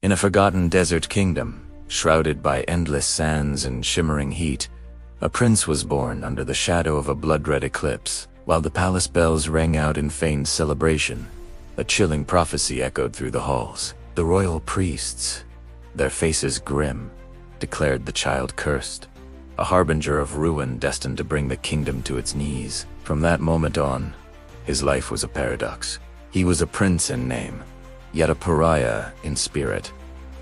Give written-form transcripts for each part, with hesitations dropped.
In a forgotten desert kingdom, shrouded by endless sands and shimmering heat, a prince was born under the shadow of a blood-red eclipse. While the palace bells rang out in feigned celebration, a chilling prophecy echoed through the halls. The royal priests, their faces grim, declared the child cursed, a harbinger of ruin destined to bring the kingdom to its knees. From that moment on, his life was a paradox. He was a prince in name, yet a pariah in spirit,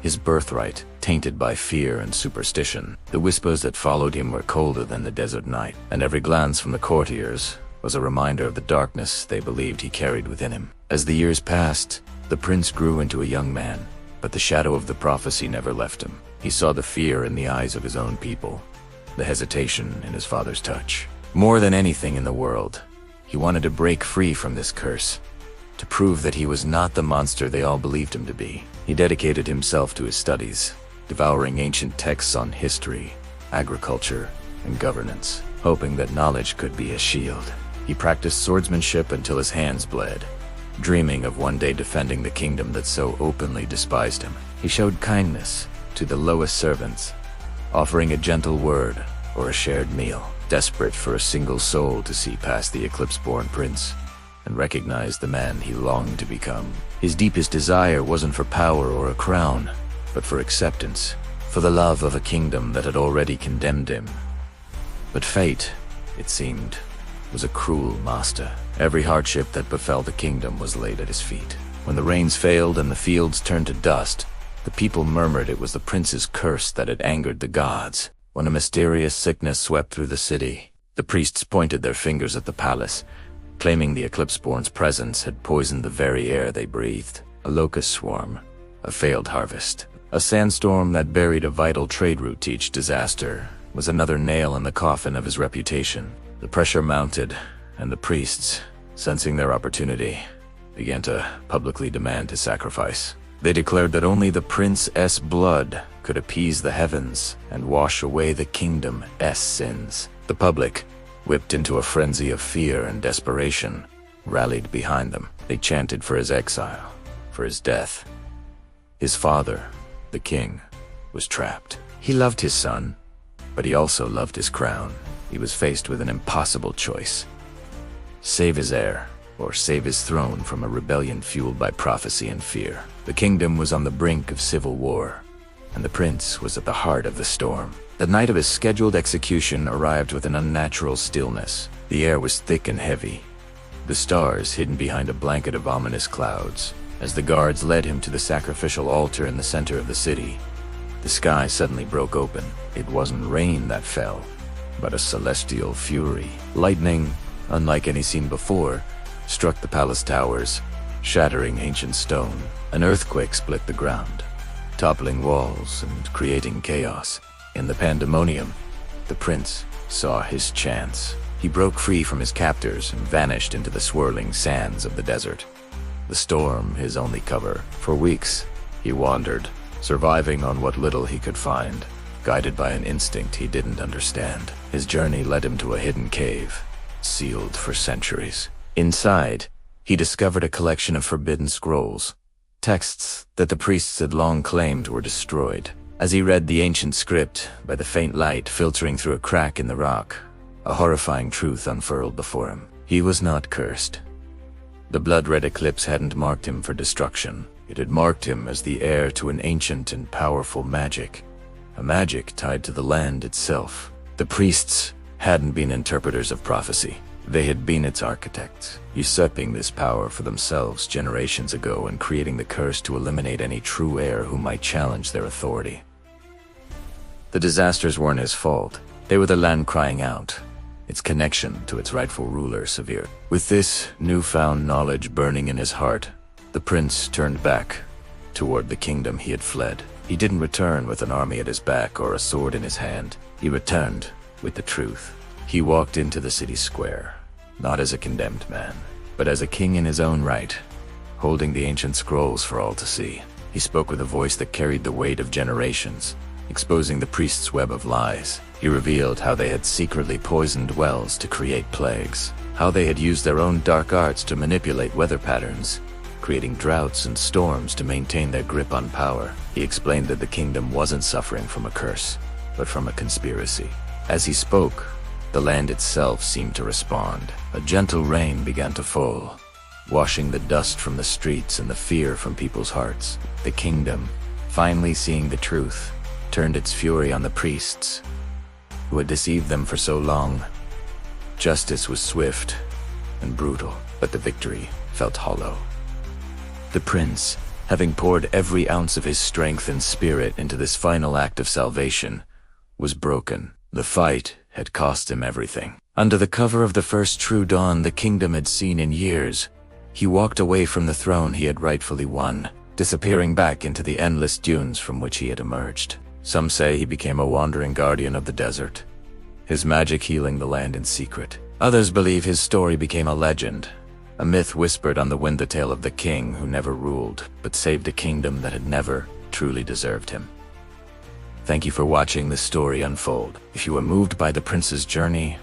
his birthright tainted by fear and superstition. The whispers that followed him were colder than the desert night, and every glance from the courtiers was a reminder of the darkness they believed he carried within him. As the years passed, the prince grew into a young man, but the shadow of the prophecy never left him. He saw the fear in the eyes of his own people, the hesitation in his father's touch. More than anything in the world, he wanted to break free from this curse, to prove that he was not the monster they all believed him to be. He dedicated himself to his studies, devouring ancient texts on history, agriculture, and governance, hoping that knowledge could be a shield. He practiced swordsmanship until his hands bled, dreaming of one day defending the kingdom that so openly despised him. He showed kindness to the lowest servants, offering a gentle word or a shared meal, desperate for a single soul to see past the eclipse-born prince and recognize the man he longed to become. His deepest desire wasn't for power or a crown, but for acceptance, for the love of a kingdom that had already condemned him. But fate, it seemed, was a cruel master. Every hardship that befell the kingdom was laid at his feet. When the rains failed and the fields turned to dust, the people murmured it was the prince's curse that had angered the gods. When a mysterious sickness swept through the city, the priests pointed their fingers at the palace, claiming the eclipse-born's presence had poisoned the very air they breathed. A locust swarm, a failed harvest, a sandstorm that buried a vital trade route. Each disaster was another nail in the coffin of his reputation. The pressure mounted, and the priests, sensing their opportunity, began to publicly demand his sacrifice. They declared that only the prince's blood could appease the heavens and wash away the kingdom's sins. The public, whipped into a frenzy of fear and desperation, rallied behind them. They chanted for his exile, for his death. His father, the king, was trapped. He loved his son, but he also loved his crown. He was faced with an impossible choice: save his heir, or save his throne from a rebellion fueled by prophecy and fear. The kingdom was on the brink of civil war, and the prince was at the heart of the storm. The night of his scheduled execution arrived with an unnatural stillness. The air was thick and heavy, the stars hidden behind a blanket of ominous clouds. As the guards led him to the sacrificial altar in the center of the city, the sky suddenly broke open. It wasn't rain that fell, but a celestial fury. Lightning, unlike any seen before, struck the palace towers, shattering ancient stone. An earthquake split the ground, toppling walls and creating chaos. In the pandemonium, the prince saw his chance. He broke free from his captors and vanished into the swirling sands of the desert, the storm his only cover. For weeks, he wandered, surviving on what little he could find, guided by an instinct he didn't understand. His journey led him to a hidden cave, sealed for centuries. Inside, he discovered a collection of forbidden scrolls, texts that the priests had long claimed were destroyed. As he read the ancient script, by the faint light filtering through a crack in the rock, a horrifying truth unfurled before him. He was not cursed. The blood-red eclipse hadn't marked him for destruction. It had marked him as the heir to an ancient and powerful magic, a magic tied to the land itself. The priests hadn't been interpreters of prophecy. They had been its architects, usurping this power for themselves generations ago and creating the curse to eliminate any true heir who might challenge their authority. The disasters weren't his fault. They were the land crying out, its connection to its rightful ruler severed. With this newfound knowledge burning in his heart, the prince turned back toward the kingdom he had fled. He didn't return with an army at his back or a sword in his hand. He returned with the truth. He walked into the city square, not as a condemned man, but as a king in his own right, holding the ancient scrolls for all to see. He spoke with a voice that carried the weight of generations, exposing the priests' web of lies. He revealed how they had secretly poisoned wells to create plagues, how they had used their own dark arts to manipulate weather patterns, creating droughts and storms to maintain their grip on power. He explained that the kingdom wasn't suffering from a curse, but from a conspiracy. As he spoke, the land itself seemed to respond. A gentle rain began to fall, washing the dust from the streets and the fear from people's hearts. The kingdom, finally seeing the truth, turned its fury on the priests, who had deceived them for so long. Justice was swift and brutal, but the victory felt hollow. The prince, having poured every ounce of his strength and spirit into this final act of salvation, was broken. The fight had cost him everything. Under the cover of the first true dawn the kingdom had seen in years, he walked away from the throne he had rightfully won, disappearing back into the endless dunes from which he had emerged. Some say he became a wandering guardian of the desert, his magic healing the land in secret. Others believe his story became a legend, a myth whispered on the wind, the tale of the king who never ruled, but saved a kingdom that had never truly deserved him. Thank you for watching this story unfold. If you were moved by the prince's journey,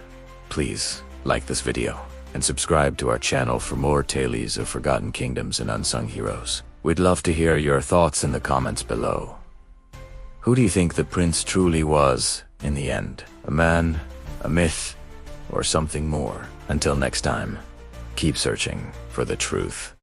please like this video and subscribe to our channel for more tales of forgotten kingdoms and unsung heroes. We'd love to hear your thoughts in the comments below. Who do you think the prince truly was in the end? A man, a myth, or something more? Until next time, keep searching for the truth.